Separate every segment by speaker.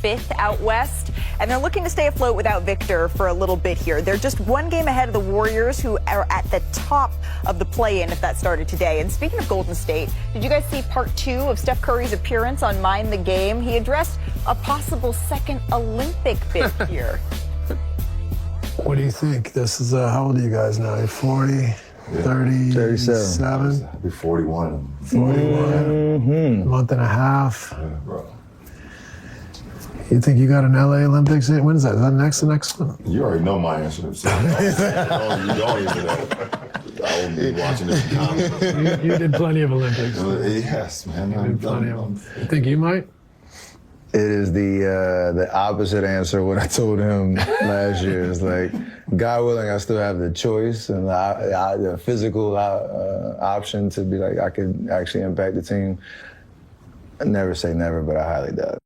Speaker 1: 5th out west, and they're looking to stay afloat without Victor for a little bit here. They're just one game ahead of the Warriors, who are at the top of the play-in if that started today. And speaking of Golden State, did you guys see part 2 of Steph Curry's appearance on Mind the Game? He addressed a possible second Olympic bid here.
Speaker 2: What do you think? This is, how old are you guys now? You're 40? 37.
Speaker 3: I'll be 41.
Speaker 2: 41. A month and a half.
Speaker 3: Yeah, bro.
Speaker 2: You think you got an LA Olympics? When is that? Is that the next one?
Speaker 3: You already know my answer. You don't even know. I will be watching this in comments.
Speaker 2: You did plenty of Olympics.
Speaker 3: Yes, man.
Speaker 2: You did plenty of them. You think you might?
Speaker 4: It is the opposite answer what I told him last year. It's like, God willing, I still have the choice and the physical option to be like, I could actually impact the team. I never say never, but I highly doubt it.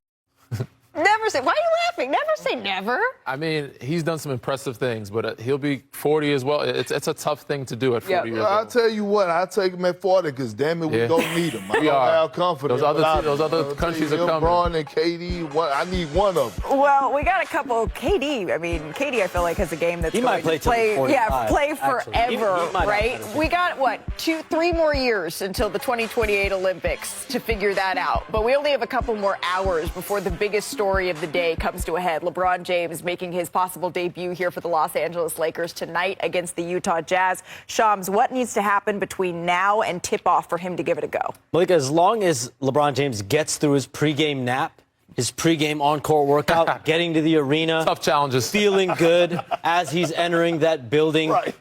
Speaker 1: Never say. Why are you laughing? Never say never.
Speaker 5: I mean, he's done some impressive things, but he'll be 40 as well. It's a tough thing to do at 40 years old.
Speaker 6: I'll tell you what, I'll take him at 40 because, damn it, we don't need him. I don't have confidence.
Speaker 5: Those other countries are coming.
Speaker 6: LeBron and KD, I need one of them.
Speaker 1: Well, we got a couple. KD, I mean, KD I feel like has a game that's
Speaker 7: he
Speaker 1: going
Speaker 7: might play
Speaker 1: to play forever, right? We got, 2-3 more years until the 2028 Olympics to figure that out. But we only have a couple more hours before the biggest story of the day comes to a head. LeBron James making his possible debut here for the Los Angeles Lakers tonight against the Utah Jazz. Shams, what needs to happen between now and tip-off for him to give it a go?
Speaker 7: Malika, as long as LeBron James gets through his pregame nap, his pregame on-court workout, getting to the arena.
Speaker 5: Tough challenges.
Speaker 7: Feeling good as he's entering that building.
Speaker 6: Right.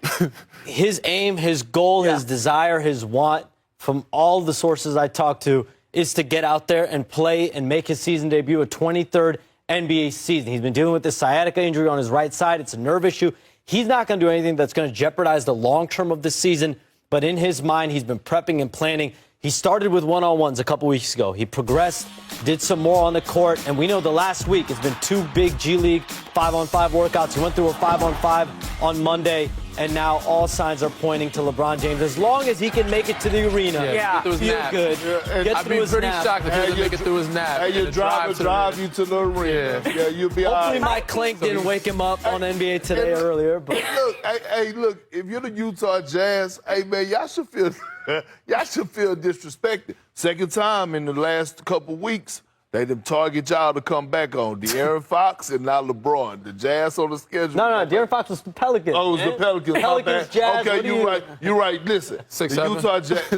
Speaker 7: His aim, his goal, his desire, his want, from all the sources I talked to, is to get out there and play and make his season debut, a 23rd NBA season. He's been dealing with this sciatica injury on his right side. It's a nerve issue. He's not going to do anything that's going to jeopardize the long term of this season. But in his mind, he's been prepping and planning. He started with one-on-ones a couple weeks ago. He progressed, did some more on the court. And we know the last week has been 2 big G League 5-on-5 workouts. He went through a 5-on-5 on Monday. And now all signs are pointing to LeBron James. As long as he can make it to the arena, feel good.
Speaker 5: I'd be pretty shocked if he doesn't make it through his nap.
Speaker 6: Hey, your driver drive you to the arena. Yeah, you'll be all right.
Speaker 7: Hopefully Mike Klink didn't wake him up on NBA Today earlier. But
Speaker 6: Look, if you're the Utah Jazz, hey, man, y'all should feel disrespected. Second time in the last couple weeks, they done target y'all to come back on. De'Aaron Fox and now LeBron. The Jazz on the schedule.
Speaker 7: No, De'Aaron Fox was the Pelicans.
Speaker 6: Oh, it was the Pelicans.
Speaker 7: Pelicans, Jazz.
Speaker 6: Okay, you're right. Listen,
Speaker 5: 6-7.
Speaker 6: the Utah Jazz.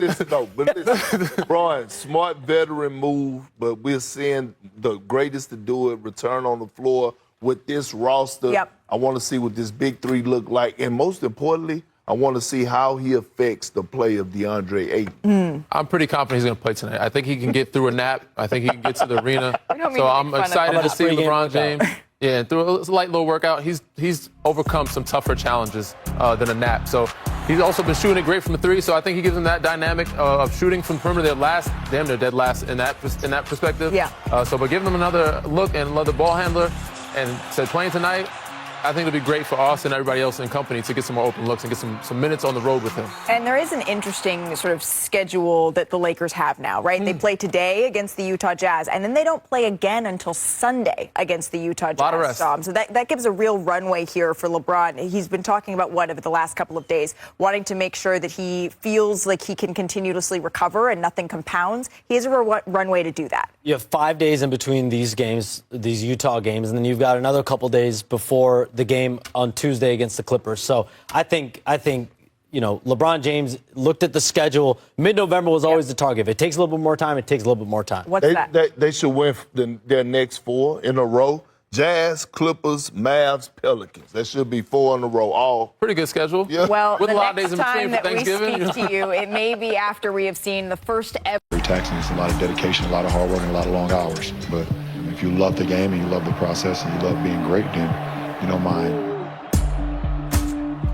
Speaker 6: Listen, Brian, smart veteran move, but we're seeing the greatest to do it return on the floor with this roster.
Speaker 1: Yep.
Speaker 6: I want to see what this big three look like, and most importantly, I want to see how he affects the play of DeAndre Ayton.
Speaker 5: I'm pretty confident he's going to play tonight. I think he can get through a nap. I think he can get to the arena. So I'm excited to see LeBron James. Yeah, and through a light little workout, he's overcome some tougher challenges than a nap. So he's also been shooting it great from the 3. So I think he gives him that dynamic of shooting from the perimeter. They're dead last in that perspective.
Speaker 1: Yeah.
Speaker 5: But giving them another look and another ball handler, and said playing tonight, I think it'll be great for Austin and everybody else in company to get some more open looks and get some minutes on the road with him.
Speaker 1: And there is an interesting sort of schedule that the Lakers have now, right? They play today against the Utah Jazz, and then they don't play again until Sunday against the Utah Jazz.
Speaker 5: A lot of rest.
Speaker 1: So that gives a real runway here for LeBron. He's been talking about over the last couple of days, wanting to make sure that he feels like he can continuously recover and nothing compounds. He has a runway to do that.
Speaker 7: you have 5 days in between these games, these Utah games, and then you've got another couple days before the game on Tuesday against the Clippers. So I think LeBron James looked at the schedule. Mid-November was always the target. If it takes a little bit more time, it takes a little bit more time.
Speaker 1: What's that?
Speaker 6: They should win their next 4 in a row. Jazz, Clippers, Mavs, Pelicans. That should be 4 in a row. All
Speaker 5: pretty good schedule.
Speaker 6: Yeah.
Speaker 1: Well,
Speaker 5: with
Speaker 1: the
Speaker 5: a lot of
Speaker 1: next
Speaker 5: days in
Speaker 1: time
Speaker 5: between for
Speaker 1: that we
Speaker 5: Thanksgiving.
Speaker 1: speak to you, it may be after we have seen the first ever.
Speaker 8: Very taxing. It's a lot of dedication, a lot of hard work, and a lot of long hours. But if you love the game and you love the process and you love being great, then you don't mind.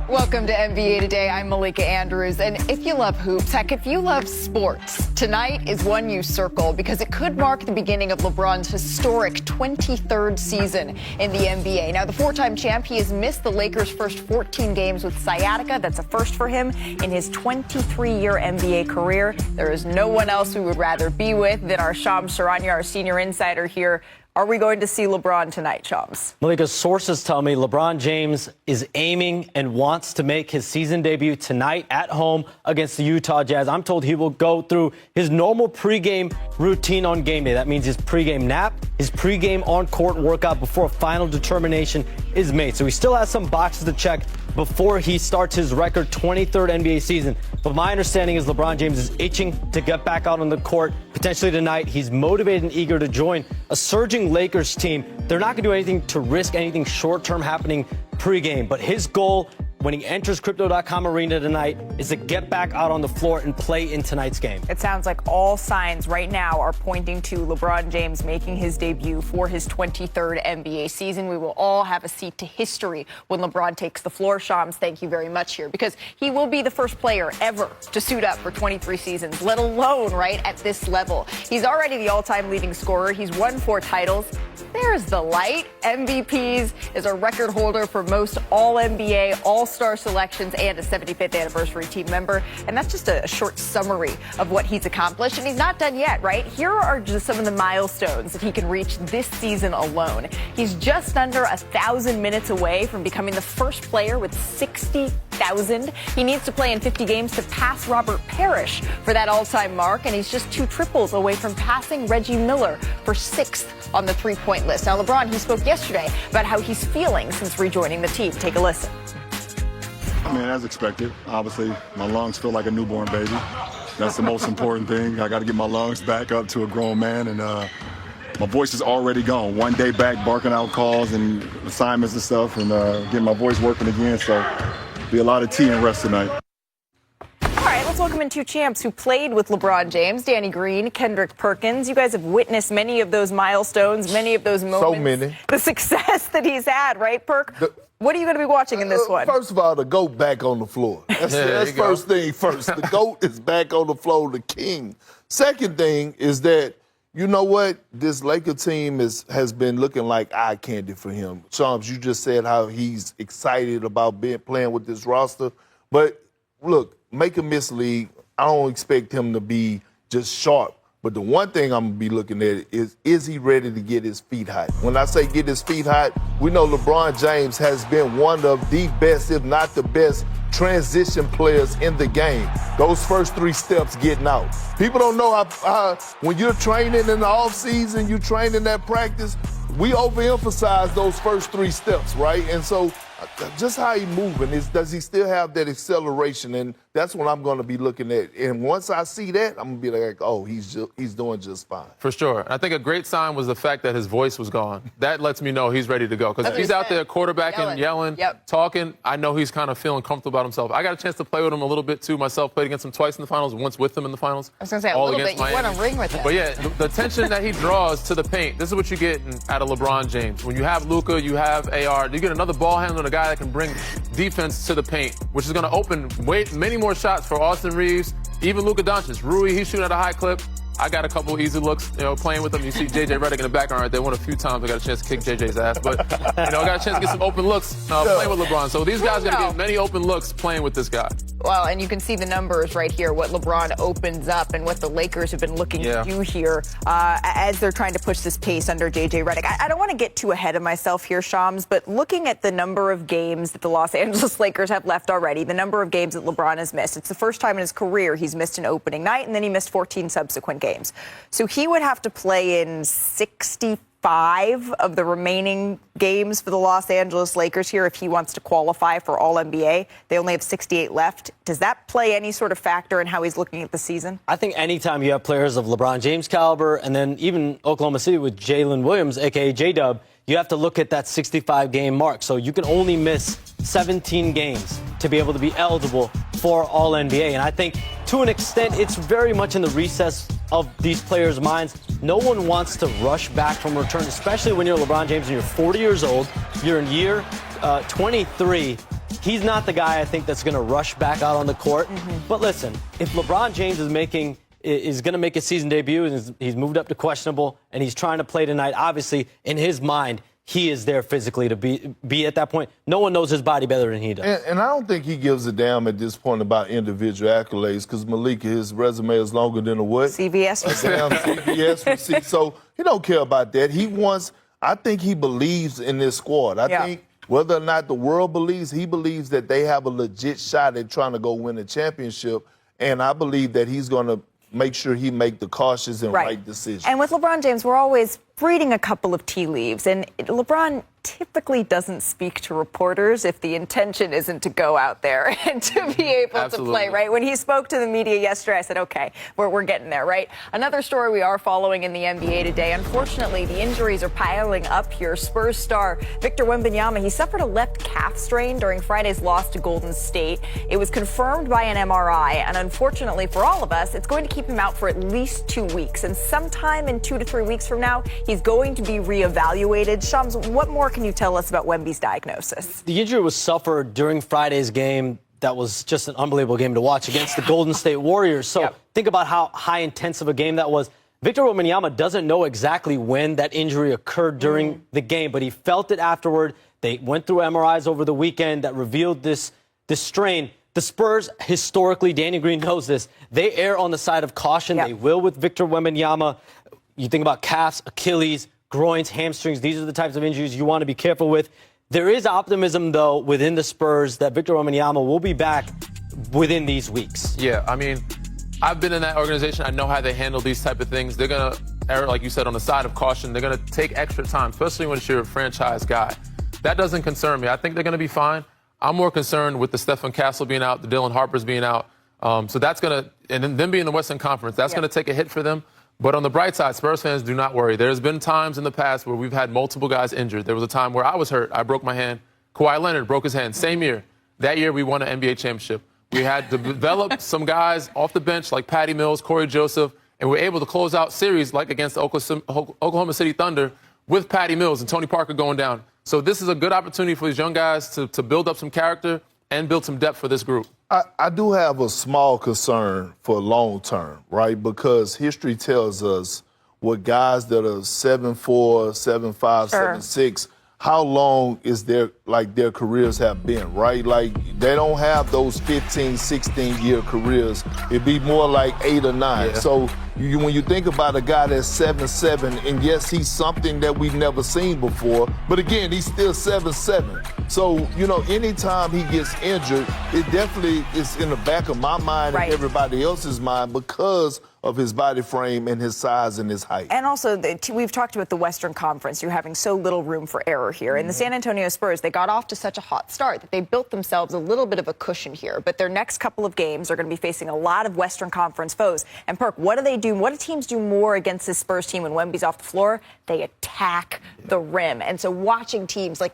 Speaker 1: Welcome to NBA Today. I'm Malika Andrews. And if you love hoops, heck, if you love sports, tonight is one you circle because it could mark the beginning of LeBron's historic 23rd season in the NBA. Now, the 4-time champ, he has missed the Lakers' first 14 games with sciatica. That's a first for him in his 23-year NBA career. There is no one else we would rather be with than our Shams Charania, our senior insider here. Are we going to see LeBron tonight, Shams?
Speaker 7: Malika, sources tell me LeBron James is aiming and wants to make his season debut tonight at home against the Utah Jazz. I'm told he will go through his normal pregame routine on game day. That means his pregame nap, his pregame on-court workout before a final determination is made. So he still has some boxes to check before he starts his record 23rd NBA season. But my understanding is LeBron James is itching to get back out on the court, potentially tonight. He's motivated and eager to join a surging Lakers team. They're not going to do anything to risk anything short-term happening pregame. But his goal when he enters Crypto.com Arena tonight is to get back out on the floor and play in tonight's game.
Speaker 1: It sounds like all signs right now are pointing to LeBron James making his debut for his 23rd NBA season. We will all have a seat to history when LeBron takes the floor. Shams, thank you very much here, because he will be the first player ever to suit up for 23 seasons, let alone, right, at this level. He's already the all-time leading scorer. He's won 4 titles. There's the light. MVPs, is a record holder for most All-NBA, All-Star selections, and a 75th anniversary team member. And that's just a short summary of what he's accomplished. And he's not done yet, right? Here are just some of the milestones that he can reach this season alone. He's just under 1,000 minutes away from becoming the first player with 60,000. He needs to play in 50 games to pass Robert Parrish for that all-time mark. And he's just 2 triples away from passing Reggie Miller for 6th on the three-point list. Now, LeBron, he spoke yesterday about how he's feeling since rejoining the team. Take a listen.
Speaker 8: I mean, as expected. Obviously, my lungs feel like a newborn baby. That's the most important thing. I got to get my lungs back up to a grown man, and my voice is already gone. One day back barking out calls and assignments and stuff, and getting my voice working again. So, be a lot of tea and rest tonight.
Speaker 1: All right, let's welcome in 2 champs who played with LeBron James, Danny Green, Kendrick Perkins. You guys have witnessed many of those milestones, many of those moments.
Speaker 6: So many.
Speaker 1: The success that he's had, right, Perk? What are you going to be watching in this one?
Speaker 6: First of all, the GOAT back on the floor. That's first thing first. The GOAT is back on the floor, the king. Second thing is that, you know what? This Laker team has been looking like eye candy for him. Shams, you just said how he's excited about playing with this roster. But, look, make a mislead. I don't expect him to be just sharp. But the one thing I'm going to be looking at is he ready to get his feet hot? When I say get his feet hot, we know LeBron James has been one of the best, if not the best, transition players in the game. Those first 3 steps getting out. People don't know how when you're training in the offseason, you train in that practice, we overemphasize those first 3 steps, right? And so just how he moving, does he still have that acceleration? And that's what I'm going to be looking at. And once I see that, I'm going to be like, oh, he's doing just fine.
Speaker 5: For sure. I think a great sign was the fact that his voice was gone. That lets me know he's ready to go. Because if he's out there quarterbacking, yelling, talking, I know he's kind of feeling comfortable about himself. I got a chance to play with him a little bit, too, myself. Played against him twice in the finals, once with him in the finals.
Speaker 1: I was going to say, a little bit. You won a ring with him.
Speaker 5: But, yeah, the attention that he draws to the paint, this is what you get out of LeBron James. When you have Luka, you have AR, you get another ball handler, a guy that can bring defense to the paint, which is going to open many more shots for Austin Reeves, even Luka Doncic. Rui, he's shooting at a high clip. I got a couple easy looks, playing with him. You see JJ Redick in the background right there. One a few times I got a chance to kick JJ's ass. But, I got a chance to get some open looks playing with LeBron. So these guys are going to get many open looks playing with this guy.
Speaker 1: Well, and you can see the numbers right here, what LeBron opens up and what the Lakers have been looking to do here as they're trying to push this pace under JJ Redick. I don't want to get too ahead of myself here, Shams, but looking at the number of games that the Los Angeles Lakers have left already, the number of games that LeBron has missed, it's the first time in his career he's missed an opening night, and then he missed 14 subsequent games. So he would have to play in 65 of the remaining games for the Los Angeles Lakers here if he wants to qualify for All-NBA. They only have 68 left. Does that play any sort of factor in how he's looking at the season?
Speaker 7: I think anytime you have players of LeBron James caliber, and then even Oklahoma City with Jalen Williams, a.k.a. J-Dub, you have to look at that 65-game mark. So you can only miss 17 games to be able to be eligible for All-NBA. And I think, to an extent, it's very much in the recess of these players' minds. No one wants to rush back from return, especially when you're LeBron James and you're 40 years old. You're in year 23. He's not the guy, I think, that's going to rush back out on the court. But listen, if LeBron James is going to make his season debut and he's moved up to questionable and he's trying to play tonight, obviously, in his mind, he is there physically to be at that point. No one knows his body better than he does.
Speaker 6: And I don't think he gives a damn at this point about individual accolades because Malika, his resume is longer than a what?
Speaker 1: CVS receipt.
Speaker 6: Damn CVS receipt. So he don't care about that. I think he believes in this squad. I think whether or not the world believes, he believes that they have a legit shot at trying to go win a championship. And I believe that he's going to make sure he make the cautious and right decision.
Speaker 1: And with LeBron James, we're always reading a couple of tea leaves. And LeBron typically doesn't speak to reporters if the intention isn't to go out there and to be able to play, right? When he spoke to the media yesterday, I said, okay, we're getting there, right? Another story we are following in the NBA today. Unfortunately, the injuries are piling up here. Spurs star Victor Wembanyama, he suffered a left calf strain during Friday's loss to Golden State. It was confirmed by an MRI, and unfortunately for all of us, it's going to keep him out for at least 2 weeks. And sometime in 2 to 3 weeks from now, he's going to be reevaluated. Shams, what more can you tell us about Wemby's diagnosis?
Speaker 7: The injury was suffered during Friday's game. That was just an unbelievable game to watch against the Golden State Warriors. So think about how high intense of a game that was. Victor Wembanyama doesn't know exactly when that injury occurred during the game, but he felt it afterward. They went through MRIs over the weekend that revealed this strain. The Spurs, historically, Danny Green knows this, they err on the side of caution. They will with Victor Wembanyama. You think about calves, Achilles, groins, hamstrings. These are the types of injuries you want to be careful with. There is optimism, though, within the Spurs that Victor Wembanyama will be back within these weeks.
Speaker 5: Yeah, I mean, I've been in that organization. I know how they handle these type of things. They're going to err, like you said, on the side of caution. They're going to take extra time, especially when it's your franchise guy. That doesn't concern me. I think they're going to be fine. I'm more concerned with the Stephen Castle being out, the Dylan Harper's being out. So that's going to, and then them being in the Western Conference, that's going to take a hit for them. But on the bright side, Spurs fans, do not worry. There's been times in the past where we've had multiple guys injured. There was a time where I was hurt. I broke my hand. Kawhi Leonard broke his hand. Same year. That year, we won an NBA championship. We had to develop some guys off the bench like Patty Mills, Corey Joseph, and we were able to close out series like against the Oklahoma City Thunder with Patty Mills and Tony Parker going down. So this is a good opportunity for these young guys to build up some character and build some depth for this group.
Speaker 6: I do have a small concern for long term, right? Because history tells us what guys that are 7'4", 7'5", 7'6", how long is their careers have been, right? Like they don't have those 15, 16-year careers. It'd be more like 8 or 9.
Speaker 5: Yeah.
Speaker 6: So when you think about a guy that's 7'7", and yes, he's something that we've never seen before, but again, he's still 7'7". So, anytime he gets injured, it definitely is in the back of my mind and everybody else's mind because of his body frame and his size and his height.
Speaker 1: And also, we've talked about the Western Conference. You're having so little room for error here. And the San Antonio Spurs, they got off to such a hot start that they built themselves a little bit of a cushion here. But their next couple of games are going to be facing a lot of Western Conference foes. And, Perk, what do they do? What do teams do more against this Spurs team when Wemby's off the floor? They attack the rim. And so watching teams like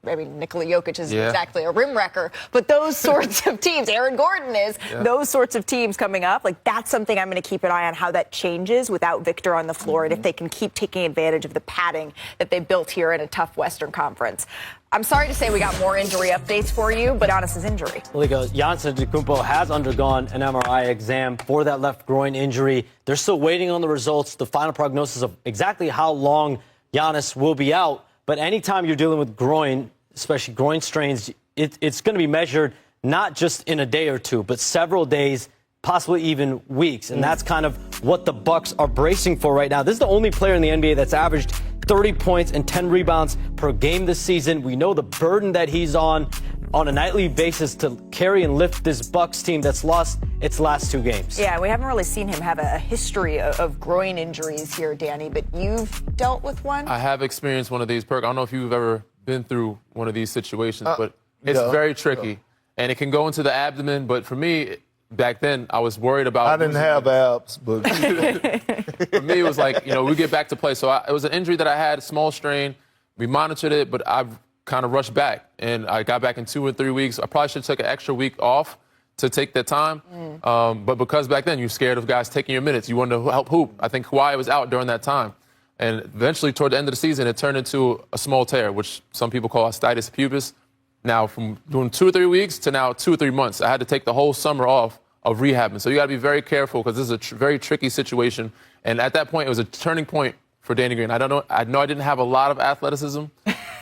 Speaker 1: Nikola Jokic is exactly a rim wrecker, but those sorts of teams, Aaron Gordon is, those sorts of teams coming up, that's something I'm going to keep an eye on how that changes without Victor on the floor and if they can keep taking advantage of the padding that they built here in a tough Western Conference. I'm sorry to say we got more injury updates for you, but Giannis' injury.
Speaker 7: Giannis Antetokounmpo has undergone an MRI exam for that left groin injury. They're still waiting on the results, the final prognosis of exactly how long Giannis will be out. But anytime you're dealing with groin, especially groin strains, it's going to be measured not just in a day or two, but several days, possibly even weeks. And that's kind of what the Bucks are bracing for right now. This is the only player in the NBA that's averaged 30 points and 10 rebounds per game this season. We know the burden that he's on a nightly basis to carry and lift this Bucks team that's lost its last 2 games.
Speaker 1: Yeah, we haven't really seen him have a history of groin injuries here, Danny, but you've dealt with one?
Speaker 5: I have experienced one of these, Perk. I don't know if you've ever been through one of these situations, but it's very tricky. And it can go into the abdomen, but for me, back then, I was worried about...
Speaker 6: I didn't have abs, but...
Speaker 5: For me, it was like, we get back to play. So it was an injury that I had, a small strain. We monitored it, but I've kind of rushed back. And I got back in 2 or 3 weeks. I probably should have took an extra week off to take that time. But because back then, you're scared of guys taking your minutes. You wanted to help hoop. I think Kawhi was out during that time. And eventually, toward the end of the season, it turned into a small tear, which some people call osteitis pubis. Now, from doing 2 or 3 weeks to now 2 or 3 months, I had to take the whole summer off of rehabbing. So you got to be very careful because this is a very tricky situation. And at that point, it was a turning point for Danny Green. I know I didn't have a lot of athleticism,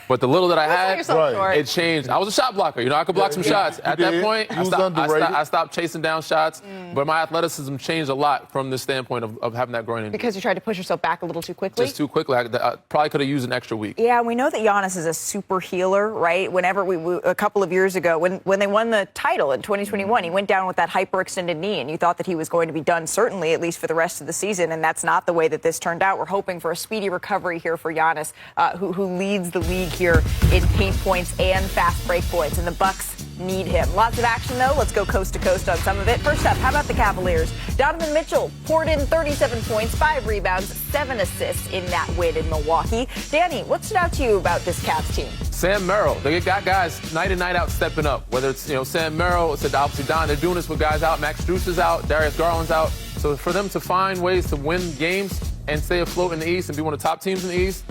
Speaker 5: But the little that I
Speaker 1: Sell
Speaker 5: had,
Speaker 1: yourself short.
Speaker 5: it changed. I was a shot blocker. You know, I could block some shots. At that point, I stopped chasing down shots. But my athleticism changed a lot from the standpoint of having that groin injury.
Speaker 1: Because you tried to push yourself back a little too quickly?
Speaker 5: Just too quickly. I probably could have used an extra week.
Speaker 1: Yeah, we know that Giannis is a super healer, right? Whenever a couple of years ago, when they won the title in 2021, he went down with that hyperextended knee, and you thought that he was going to be done, certainly, at least for the rest of the season, and that's not the way that this turned out. We're hoping for a speedy recovery here for Giannis, who leads the league here in paint points and fast break points, and the Bucks need him. Lots of action, though. Let's go coast to coast on some of it. First up, how about the Cavaliers? Donovan Mitchell poured in 37 points, 5 rebounds, 7 assists in that win in Milwaukee. Danny, what stood out to you about this Cavs team?
Speaker 5: Sam Merrill. They got guys night in, night out stepping up. Whether it's, Sam Merrill, it's obviously Don. They're doing this with guys out. Max Strus is out. Darius Garland's out. So for them to find ways to win games and stay afloat in the East and be one of the top teams in the East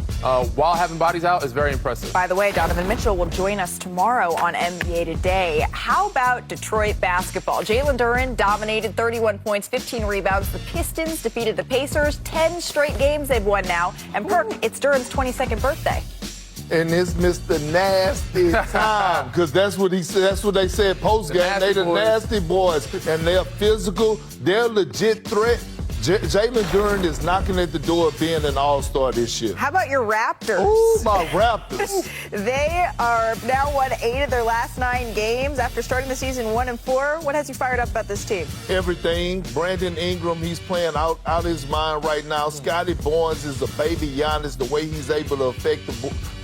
Speaker 5: while having bodies out is very impressive.
Speaker 1: By the way, Donovan Mitchell will join us tomorrow on NBA Today. How about Detroit basketball? Jalen Duren dominated 31 points, 15 rebounds. The Pistons defeated the Pacers. 10 straight games they've won now. And Perk, it's Duren's 22nd birthday.
Speaker 6: And it's Mr. Nasty time, because that's what he said. That's what they said post game. They the nasty boys, and they're physical. They're a legit threat. Jalen Duren is knocking at the door of being an all-star this year.
Speaker 1: How about your Raptors?
Speaker 6: Ooh, my Raptors.
Speaker 1: They are now won 8 of their last 9 games after starting the season 1-4. What has you fired up about this team?
Speaker 6: Everything. Brandon Ingram, he's playing out his mind right now. Scotty Barnes is a baby Giannis, the way he's able to affect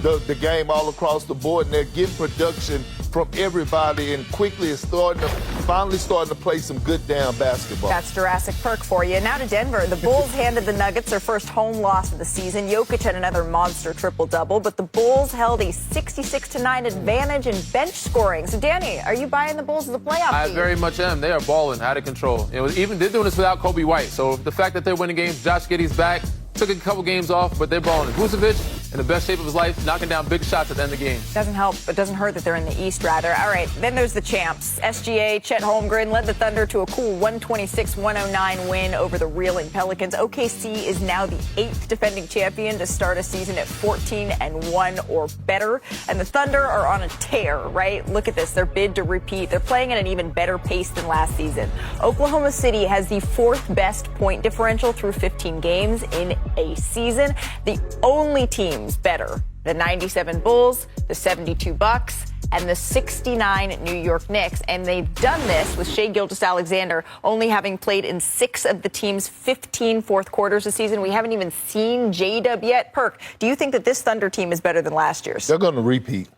Speaker 6: the game all across the board. And they're getting production from everybody, and quickly is finally starting to play some good damn basketball.
Speaker 1: That's Jurassic Perk for you. Now to Denver. The Bulls handed the Nuggets their first home loss of the season. Jokic had another monster triple-double, but the Bulls held a 66-9 advantage in bench scoring. So, Danny, are you buying the Bulls as a playoff team?
Speaker 5: I very much am. They are balling, out of control. Even they're doing this without Kobe White. So the fact that they're winning games, Josh Giddey's back, took a couple games off, but they're balling. Vucevic, in the best shape of his life, knocking down big shots at the end of the game.
Speaker 1: Doesn't help, but doesn't hurt that they're in the East, rather. All right, then there's the champs. SGA, Chet Holmgren led the Thunder to a cool 126-109 win over the reeling Pelicans. OKC is now the 8th defending champion to start a season at 14-1 or better. And the Thunder are on a tear, right? Look at this, their bid to repeat. They're playing at an even better pace than last season. Oklahoma City has the 4th best point differential through 15 games in a season. The only teams better, the 97 Bulls, the 72 Bucks, and the 69 New York Knicks. And they've done this with Shai Gilgeous-Alexander only having played in 6 of the team's 15 fourth quarters this season. We haven't even seen J-Dub yet. Perk, do you think that this Thunder team is better than last year's?
Speaker 6: They're going to repeat.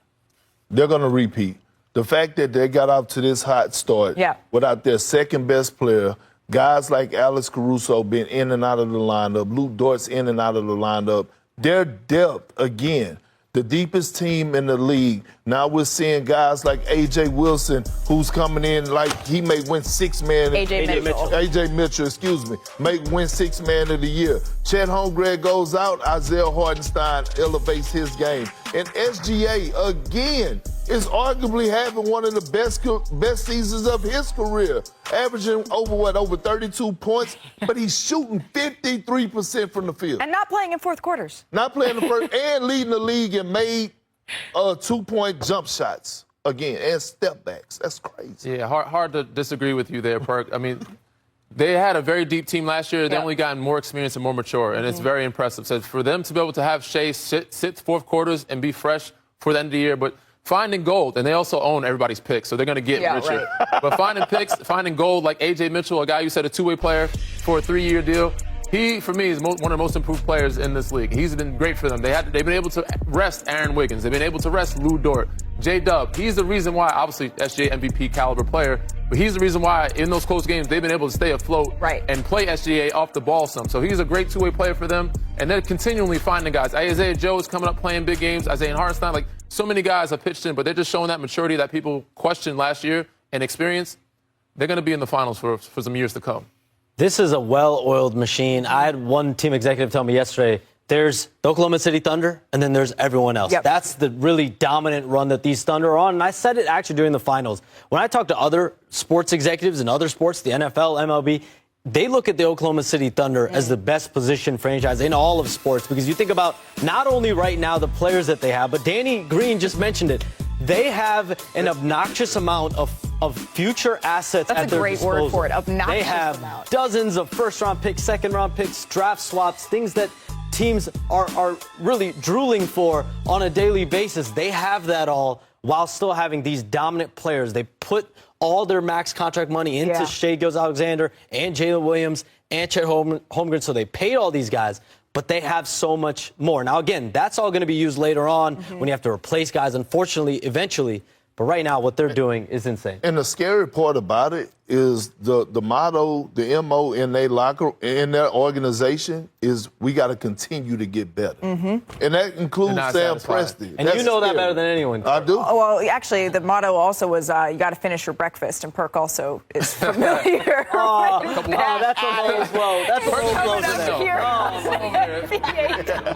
Speaker 6: The fact that they got off to this hot start without their second best player, guys like Alex Caruso being in and out of the lineup, Luke Dort's in and out of the lineup, their depth, again, the deepest team in the league. Now we're seeing guys like A.J. Wilson, who's coming in like he may win 6th man. A.J. Mitchell, may win 6th man of the year. Chet Holmgren goes out, Isaiah Hartenstein elevates his game. And SGA, again, is arguably having one of the best seasons of his career, averaging over 32 points, but he's shooting 53% from the field.
Speaker 1: And not playing in fourth quarters.
Speaker 6: Not playing the first, and leading the league in made 2-point jump shots, again, and step backs. That's crazy.
Speaker 5: Yeah, hard to disagree with you there, Perk. I mean, they had a very deep team last year. They only gotten more experience and more mature, and it's very impressive. So for them to be able to have Shai sit fourth quarters and be fresh for the end of the year, but finding gold, and they also own everybody's picks, so they're going to get richer. Right. But finding gold like A.J. Mitchell, a guy you said a 2-way player for a 3-year deal, he, for me, is one of the most improved players in this league. He's been great for them. They've been able to rest Aaron Wiggins. They've been able to rest Lou Dort. J-Dub, he's the reason why, obviously, SGA MVP caliber player, but he's the reason why in those close games they've been able to stay afloat and play SGA off the ball some. So he's a great 2-way player for them, and they're continually finding guys. Isaiah Joe is coming up playing big games. Isaiah Hartenstein, like so many guys have pitched in, but they're just showing that maturity that people questioned last year and experience. They're going to be in the finals for some years to come.
Speaker 7: This is a well-oiled machine. I had one team executive tell me yesterday, there's the Oklahoma City Thunder, and then there's everyone else. That's the really dominant run that these Thunder are on. And I said it actually during the finals. When I talk to other sports executives in other sports, the NFL, MLB, they look at the Oklahoma City Thunder as the best positioned franchise in all of sports, because you think about not only right now the players that they have, but Danny Green just mentioned it. They have an obnoxious amount of future assets at their disposal.
Speaker 1: That's a great word for it, obnoxious
Speaker 7: They have
Speaker 1: amount.
Speaker 7: dozens of first-round picks, second-round picks, draft swaps, things that teams are really drooling for on a daily basis. They have that all while still having these dominant players. They put all their max contract money into Shai Gilgeous-Alexander and Jalen Williams and Chet Holmgren, so they paid all these guys, but they have so much more. Now, again, that's all going to be used later on when you have to replace guys, unfortunately, eventually. But right now, what they're doing is insane. And
Speaker 6: the scary part about it is the motto, the MO in their organization is we got to continue to get better. And that includes Sam Presti.
Speaker 7: And you know that better than anyone.
Speaker 6: I do.
Speaker 1: Oh, well, actually, the motto also was you got to finish your breakfast, and Perk also is familiar.
Speaker 7: That's a low blow. That's a low blow to them.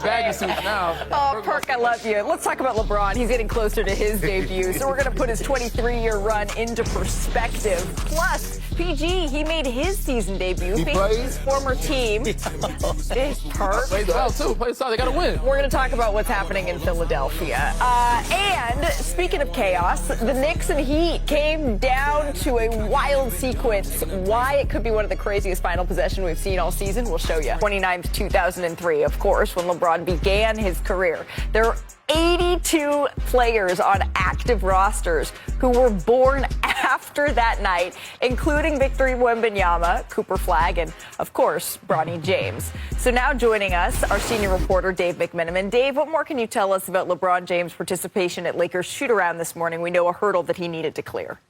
Speaker 5: Baggy suits now.
Speaker 1: Oh, Perk, I love you. Let's talk about LeBron. He's getting closer to his debut, so we're going to put his 23-year run into perspective. Plus, PG, he made his season debut facing his former team. Perk.
Speaker 5: Played well, too. Played solid. They got to win.
Speaker 1: We're going to talk about what's happening in Philadelphia. And speaking of chaos, the Knicks and Heat came down to a wild sequence. Why it could be one of the craziest final possessions we've seen all season, we'll show you. 29th, 2003, of course, when LeBron began his career. There are 82 players on active rosters who were born after that night, including Victor Wembanyama, Cooper Flagg, and, of course, Bronny James. So now joining us, our senior reporter, Dave McMenamin. Dave, what more can you tell us about LeBron James' participation at Lakers shoot-around this morning? We know a hurdle that he needed to clear.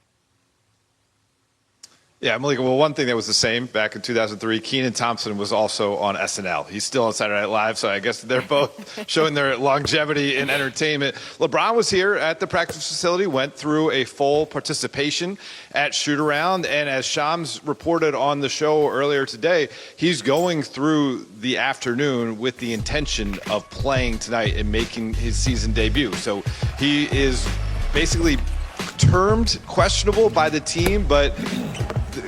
Speaker 9: Yeah, Malika, well, one thing that was the same back in 2003, Kenan Thompson was also on SNL. He's still on Saturday Night Live, so I guess they're both showing their longevity in entertainment. LeBron was here at the practice facility, went through a full participation at shoot-around, and as Shams reported on the show earlier today, he's going through the afternoon with the intention of playing tonight and making his season debut. So he is basically termed questionable by the team, but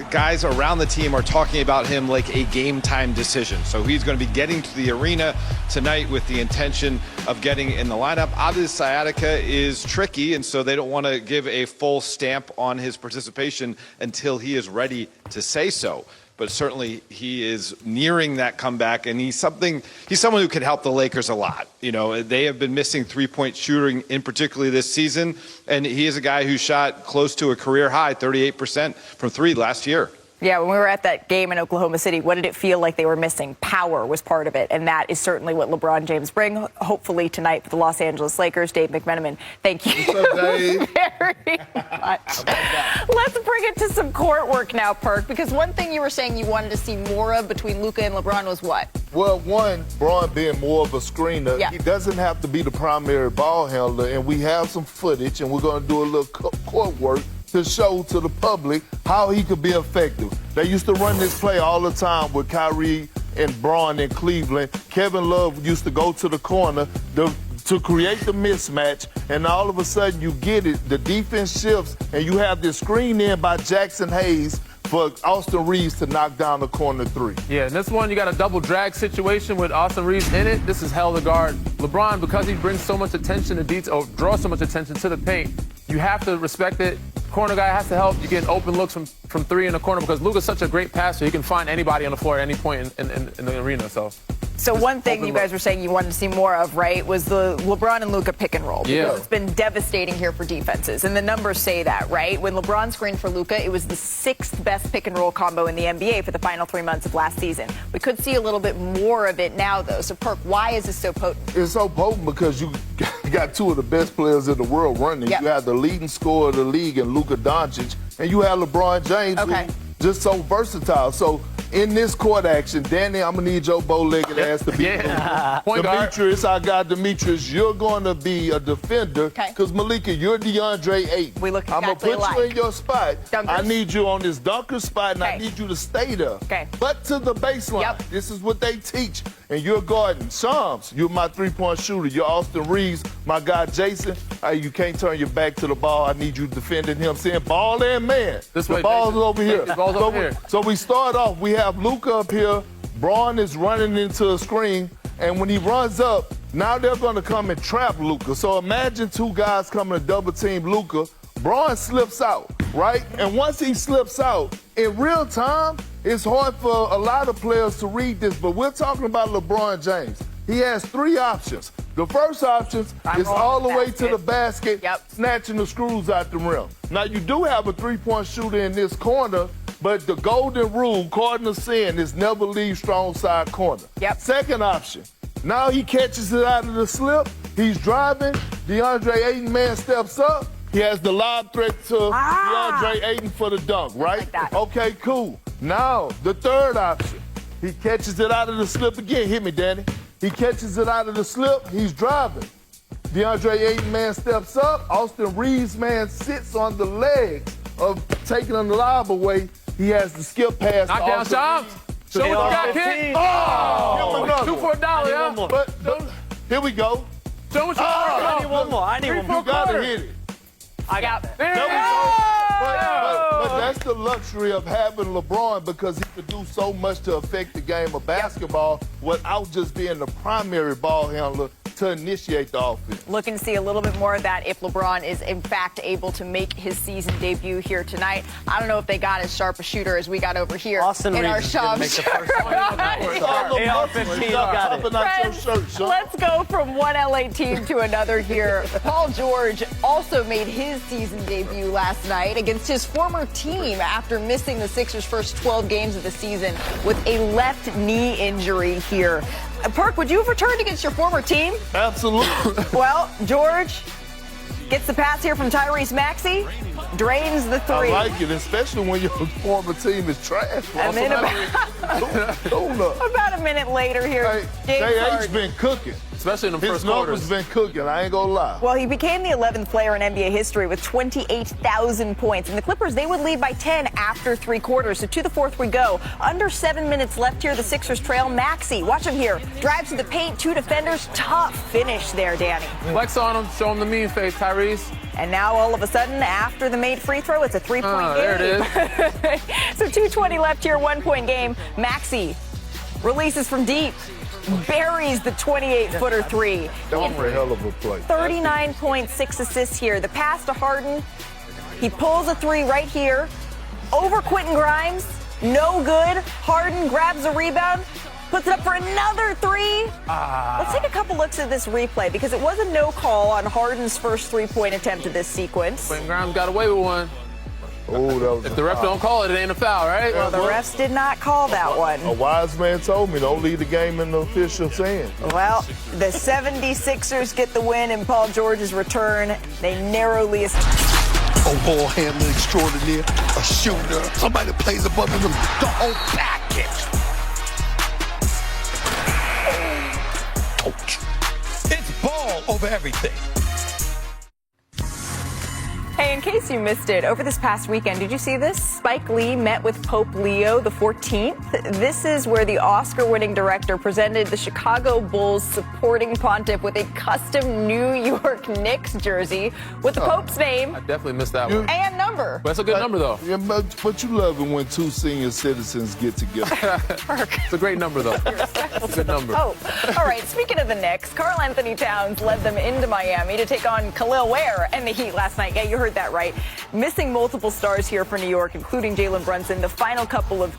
Speaker 9: guys around the team are talking about him like a game-time decision. So he's going to be getting to the arena tonight with the intention of getting in the lineup. Obviously, sciatica is tricky, and so they don't want to give a full stamp on his participation until he is ready to say so. But certainly he is nearing that comeback, and he's someone who can help the Lakers a lot. You know, they have been missing three-point shooting in particularly this season, and he is a guy who shot close to a career high, 38% from three last year.
Speaker 1: Yeah, when we were at that game in Oklahoma City, what did it feel like they were missing? Power was part of it, and that is certainly what LeBron James brings, hopefully tonight for the Los Angeles Lakers. Dave McMenamin, thank you very much. Let's bring it to some court work now, Perk, because one thing you were saying you wanted to see more of between Luka and LeBron was what?
Speaker 6: Well, one, Bron being more of a screener. He doesn't have to be the primary ball handler, and we have some footage, and we're going to do a little court work to show to the public how he could be effective. They used to run this play all the time with Kyrie and Bron in Cleveland. Kevin Love used to go to the corner to create the mismatch, and all of a sudden you get it. The defense shifts, and you have this screen in by Jackson Hayes for Austin Reeves to knock down the corner three.
Speaker 5: Yeah, and this one, you got a double drag situation with Austin Reeves in it. This is hell to guard. LeBron, because he brings so much attention to detail, or draws so much attention to the paint, you have to respect it. Corner guy has to help. You get open looks from three in the corner because Luka's such a great passer. He can find anybody on the floor at any point in the arena. So one thing you guys were saying you wanted to see more of, right, was the LeBron and Luka pick and roll. Because it's been devastating here for defenses. And the numbers say that, right? When LeBron screened for Luka, it was the 6th best pick and roll combo in the NBA for the final 3 months of last season. We could see a little bit more of it now, though. So, Perk, why is this so potent?
Speaker 6: It's so potent because you got two of the best players in the world running. You have the leading scorer of the league in Luka Doncic, and you have LeBron James, who's just so versatile. So in this court action, Danny, I'm going to need your bow-legged ass to be Demetrius, our guy Demetrius, you're going to be a defender because, Malika, you're DeAndre Ayton.
Speaker 1: We look exactly
Speaker 6: I'm going to put you in your spot.
Speaker 1: Dunkers.
Speaker 6: I need you on this dunker spot, and I need you to stay there. But to the baseline. This is what they teach. and you're guarding Shams, you're my three-point shooter. You're Austin Reeves, my guy Jason. Hey, you can't turn your back to the ball. I need you defending him, saying ball and man.
Speaker 5: This
Speaker 6: the
Speaker 5: way,
Speaker 6: ball's
Speaker 5: Jason.
Speaker 6: over here.
Speaker 5: The ball's over here.
Speaker 6: So we start off, we have Luka up here. Braun is running into a screen, and when he runs up, now they're going to come and trap Luka. So imagine two guys coming to double team Luka. Braun slips out, right? And once he slips out, in real time, it's hard for a lot of players to read this, but we're talking about LeBron James. He has three options. The first option is all the way to the basket, snatching the screws out the rim. Now, you do have a three-point shooter in this corner, but the golden rule, cardinal sin, is never leave strong side corner. Second option, now he catches it out of the slip. He's driving. DeAndre Ayton, man, steps up. He has the lob threat to DeAndre Ayton for the dunk, right? Okay, cool. Now, the third option, he catches it out of the slip again. Hit me, Danny. He catches it out of the slip. He's driving. DeAndre Ayton, man, steps up. Austin Reeves, man, sits on the legs of taking the lob away. He has the skip pass.
Speaker 5: Knock down Shams. Show what you got, kid. Oh! 2 for $1, yeah?
Speaker 6: But here we go.
Speaker 5: Show what you got.
Speaker 7: I need one more. I need one more.
Speaker 6: You got to hit it.
Speaker 7: I got it.
Speaker 6: There we go. But that's the luxury of having LeBron, because he could do so much to affect the game of basketball without just being the primary ball handler to initiate the offense.
Speaker 1: Looking to see a little bit more of that if LeBron is, in fact, able to make his season debut here tonight. I don't know if they got as sharp a shooter as we got over here
Speaker 7: Austin
Speaker 1: in
Speaker 7: Reeves
Speaker 1: our
Speaker 7: is
Speaker 1: shop.
Speaker 7: gonna make the first one.
Speaker 1: Let's go from one LA team to another here. Paul George also made his season debut last night against his former team after missing the Sixers' first 12 games of the season with a left knee injury here. Perk, would you have returned against your former team?
Speaker 6: Absolutely.
Speaker 1: Well, George gets the pass here from Tyrese Maxey, drains the three.
Speaker 6: I like it, especially when your former team is trash.
Speaker 1: And then about a minute later here,
Speaker 6: J.H. been cooking.
Speaker 5: Especially in the first
Speaker 6: His numbers
Speaker 5: quarters.
Speaker 6: been cooking, I ain't gonna lie.
Speaker 1: Well, he became the 11th player in NBA history with 28,000 points. And the Clippers, they would lead by 10 after 3 quarters. So to the fourth we go. Under 7 minutes left here, the Sixers trail. Maxey, watch him here. Drives to the paint, 2 defenders. Tough finish there, Danny.
Speaker 5: Flex on him, show him the mean face, Tyrese.
Speaker 1: And now all of a sudden, after the made free throw, it's a 3-point game.
Speaker 5: There it
Speaker 1: is. So 2:20 left here, 1-point game. Maxey releases from deep. Buries the 28-footer three.
Speaker 6: That was a hell of a play.
Speaker 1: 39.6 assists here. The pass to Harden. He pulls a three right here. Over Quentin Grimes. No good. Harden grabs a rebound. Puts it up for another three. Let's take a couple looks at this replay because it was a no call on Harden's first 3-point attempt of this sequence.
Speaker 5: Quentin Grimes got away with one.
Speaker 6: Oh, that was
Speaker 5: if the ref don't call it, it ain't a foul, right?
Speaker 1: Well, the refs did not call that one.
Speaker 6: A wise man told me, don't leave the game in the official's hands.
Speaker 1: Well, the 76ers get the win in Paul George's return. They narrowly
Speaker 10: a ball handler extraordinaire, a shooter, somebody that plays above him, the whole package. Coach. It's ball over everything.
Speaker 1: Hey, in case you missed it, over this past weekend, did you see this? Spike Lee met with Pope Leo XIV. This is where the Oscar-winning director presented the Chicago Bulls supporting pontiff with a custom New York Knicks jersey with the Pope's name.
Speaker 5: I definitely missed that one.
Speaker 1: And number.
Speaker 5: But that's a good number, though.
Speaker 6: Yeah, but you love it when two senior citizens get together.
Speaker 5: It's a great number, though. It's a good number.
Speaker 1: Oh, all right. Speaking of the Knicks, Karl Anthony Towns led them into Miami to take on Khalil Ware and the Heat last night. Yeah, you heard that right. Missing multiple stars here for New York, including Jalen Brunson. The final couple of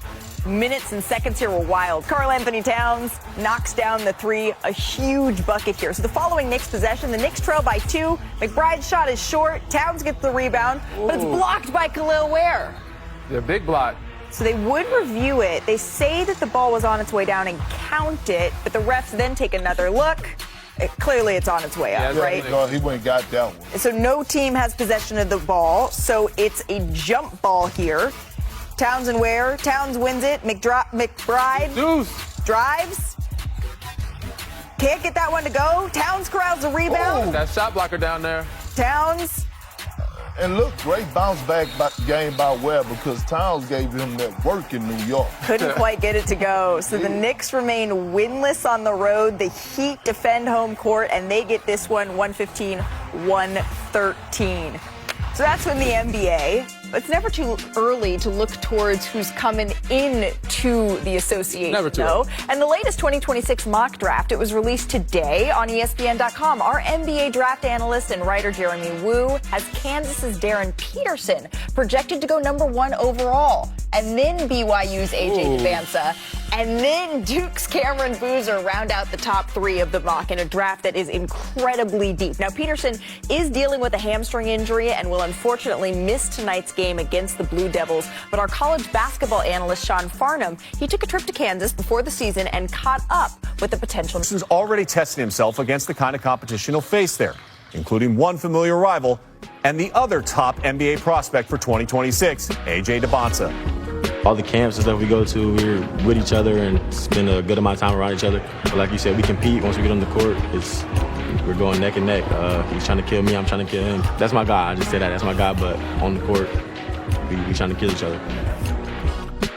Speaker 1: minutes and seconds here were wild. Karl Anthony Towns knocks down the three, a huge bucket here. So the following Knicks possession, the Knicks trail by 2. McBride's shot is short. Towns gets the rebound, but it's blocked by Khalil Ware.
Speaker 5: Yeah, big block.
Speaker 1: So they would review it. They say that the ball was on its way down and count it, but the refs then take another look. Clearly it's on its way up, right?
Speaker 6: No, he went and got that one.
Speaker 1: So no team has possession of the ball, so it's a jump ball here. Towns and Ware. Towns wins it. McBride drives. Can't get that one to go. Towns corrals a rebound.
Speaker 5: That shot blocker down there.
Speaker 1: Towns
Speaker 6: And look, great bounce back game by Webb because Towns gave him that work in New York.
Speaker 1: Couldn't quite get it to go. So the Knicks remain winless on the road. The Heat defend home court, and they get this one 115-113. So that's when the NBA. It's never too early to look towards who's coming into the association.
Speaker 5: Never too
Speaker 1: though.
Speaker 5: early.
Speaker 1: And the latest 2026 mock draft, it was released today on ESPN.com. Our NBA draft analyst and writer Jeremy Wu has Kansas's Darren Peterson projected to go #1 overall. And then BYU's AJ Devanza. And then Duke's Cameron Boozer round out the top 3 of the mock in a draft that is incredibly deep. Now, Peterson is dealing with a hamstring injury and will unfortunately miss tonight's game against the Blue Devils. But our college basketball analyst, Sean Farnham, he took a trip to Kansas before the season and caught up with the potential.
Speaker 11: Peterson's already testing himself against the kind of competition he'll face there, including one familiar rival and the other top NBA prospect for 2026, AJ Devanza.
Speaker 12: All the camps and stuff we go to, we're with each other and spend a good amount of time around each other. But like you said, we compete once we get on the court. We're going neck and neck. He's trying to kill me, I'm trying to kill him. That's my guy. I just said that's my guy. But on the court, we trying to kill each other.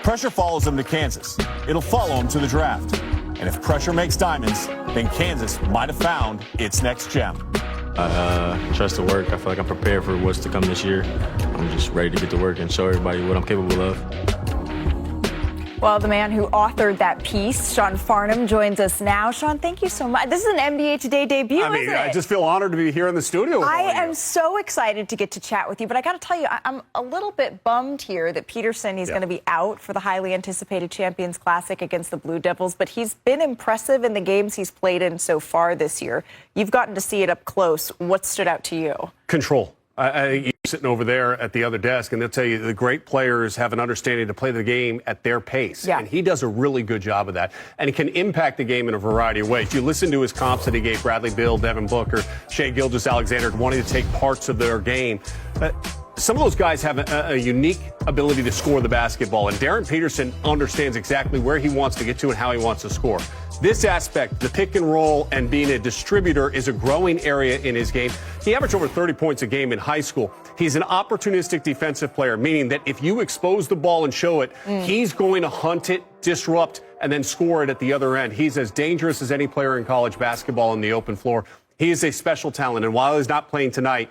Speaker 11: Pressure follows him to Kansas. It'll follow him to the draft. And if pressure makes diamonds, then Kansas might have found its next gem.
Speaker 12: I trust the work. I feel like I'm prepared for what's to come this year. I'm just ready to get to work and show everybody what I'm capable of.
Speaker 1: Well, the man who authored that piece, Sean Farnham, joins us now. Sean, thank you so much. This is an NBA Today debut, isn't it?
Speaker 11: I just feel honored to be here in the studio with
Speaker 1: I
Speaker 11: all of you.
Speaker 1: am so excited to get to chat with you, but I got to tell you, I'm a little bit bummed here that Peterson, he's going to be out for the highly anticipated Champions Classic against the Blue Devils, but he's been impressive in the games he's played in so far this year. You've gotten to see it up close. What stood out to you?
Speaker 11: Control. You're sitting over there at the other desk, and they'll tell you the great players have an understanding to play the game at their pace.
Speaker 1: Yeah.
Speaker 11: And he does a really good job of that. And he can impact the game in a variety of ways. You listen to his comps that he gave Bradley Beal, Devin Booker, Shai Gilgeous-Alexander, wanting to take parts of their game. Some of those guys have a unique ability to score the basketball, and Darren Peterson understands exactly where he wants to get to and how he wants to score. This aspect, the pick and roll and being a distributor, is a growing area in his game. He averaged over 30 points a game in high school. He's an opportunistic defensive player, meaning that if you expose the ball and show it, he's going to hunt it, disrupt, and then score it at the other end. He's as dangerous as any player in college basketball on the open floor. He is a special talent, and while he's not playing tonight,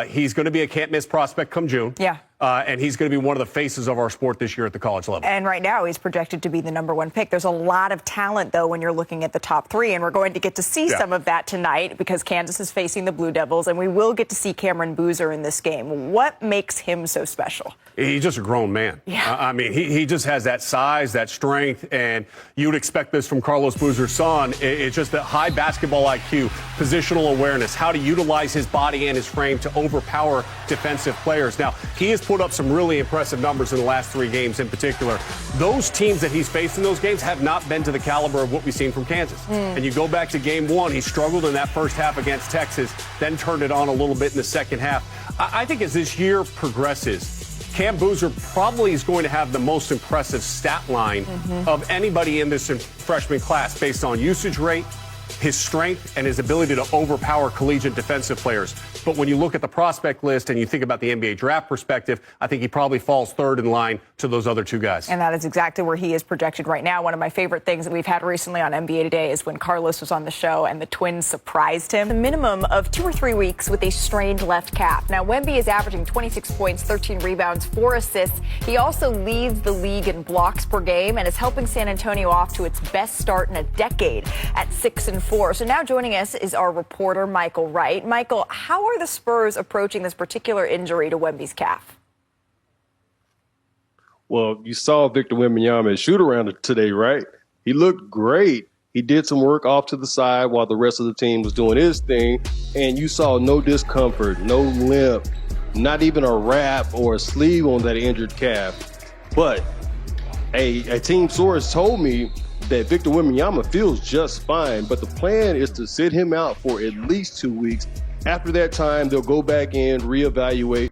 Speaker 11: he's going to be a can't-miss prospect come June.
Speaker 1: Yeah.
Speaker 11: And he's going to be one of the faces of our sport this year at the college level.
Speaker 1: And right now, he's projected to be the #1 pick. There's a lot of talent, though, when you're looking at the top 3, and we're going to get to see some of that tonight because Kansas is facing the Blue Devils, and we will get to see Cameron Boozer in this game. What makes him so special?
Speaker 11: He's just a grown man.
Speaker 1: Yeah.
Speaker 11: I mean, he just has that size, that strength, and you would expect this from Carlos Boozer's son. It's just the high basketball IQ, positional awareness, how to utilize his body and his frame to overpower defensive players. Now, he has put up some really impressive numbers in the last 3 games in particular. Those teams that he's faced in those games have not been to the caliber of what we've seen from Kansas. And you go back to game 1, he struggled in that first half against Texas, then turned it on a little bit in the second half. I think as this year progresses, Cam Boozer probably is going to have the most impressive stat line of anybody in this freshman class based on usage rate, his strength, and his ability to overpower collegiate defensive players. But when you look at the prospect list and you think about the NBA draft perspective, I think he probably falls 3rd in line to those other 2 guys.
Speaker 1: And that is exactly where he is projected right now. One of my favorite things that we've had recently on NBA Today is when Carlos was on the show and the Twins surprised him. A minimum of 2 or 3 weeks with a strained left calf. Now, Wemby is averaging 26 points, 13 rebounds, 4 assists. He also leads the league in blocks per game and is helping San Antonio off to its best start in a decade at 6-4. So now joining us is our reporter, Michael Wright. Michael, how are the Spurs approaching this particular injury to Wemby's calf?
Speaker 13: Well, you saw Victor Wembanyama shoot around today, right? He looked great. He did some work off to the side while the rest of the team was doing his thing, and you saw no discomfort, no limp, not even a wrap or a sleeve on that injured calf. But a team source told me that Victor Wembanyama feels just fine, but the plan is to sit him out for at least 2 weeks. After that time, they'll go back in, reevaluate,